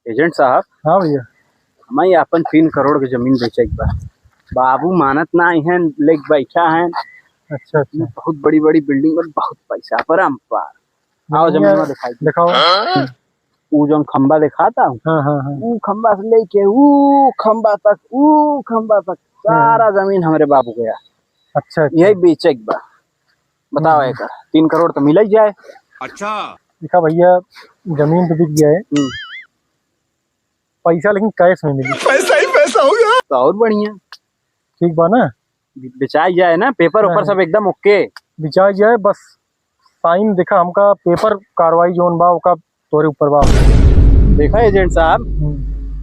Agent साहब। हाँ भैया। हमें अपन 3 करोड़ की जमीन बेचे एक बार। बाबू मानत ना है, लेक बैठा है। अच्छा अच्छा। बहुत बड़ी बड़ी बिल्डिंग में बहुत पैसा परम्पार। आओ जमीन दिखाई दिखाओ। वो जो खंबा दिखाता हूँ, हाँ हाँ हाँ। वो खंबा से लेके वो खंबा तक सारा जमीन हमारे बाबू गया। अच्छा अच्छा। यही बेचे एक बार। बताओ एक 3 करोड़ तो मिल ही जाए। अच्छा देखा भैया, जमीन तो बिक गया है, पैसा लेकिन कैश में मिली। पैसा ही पैसा होगा तो और बढ़िया। ठीक बा ना, बेचाई जाए ना, पेपर ऊपर सब एकदम ओके। बिचाई जाए बस। साइन देखा हमका, पेपर कार्रवाई जोन बा ओका तोरे ऊपर बा। देखा एजेंट साहब,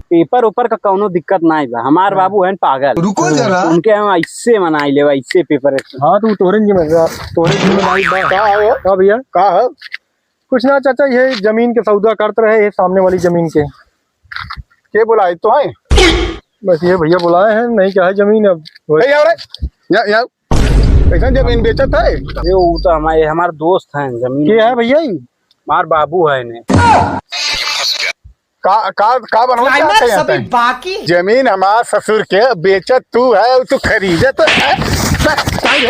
पेपर ऊपर का कोनो दिक्कत ना बा। हमार बाबू है पागल। रुको जरा, उनके हम ऐसे मनाई ले, ऐसे पेपर। हाँ तो तोरे जिम्मेदारी का भैया का है कुछ ना चाचा, ये जमीन के सौदा करते रहे, ये सामने वाली जमीन के बुलाए तो है। बस ये भैया बुलाए हैं, नहीं क्या है जमीन अब ऐसा जमीन बेचत है। ये वो तो हमारे दोस्त हैं जमीन के है भैया, हमार बाबू है ने। का बनवा बाकी जमीन हमार ससुर के बेचत तू है, तू खरीदत है।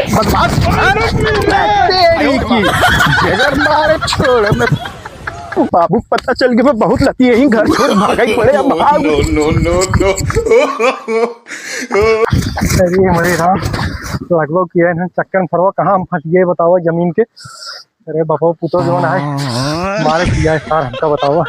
बदमाश अगर मारे छोड़ में बाबू पता चल गया बहुत लती यही घर छोड़ भागा ही पड़े। अरे हमारे राम, लगभग किया है चक्कर फरवा, कहाँ हम फंस गए बताओ जमीन के। अरे बाबा पुतो जो है मारे किया है सार हमका बताओ।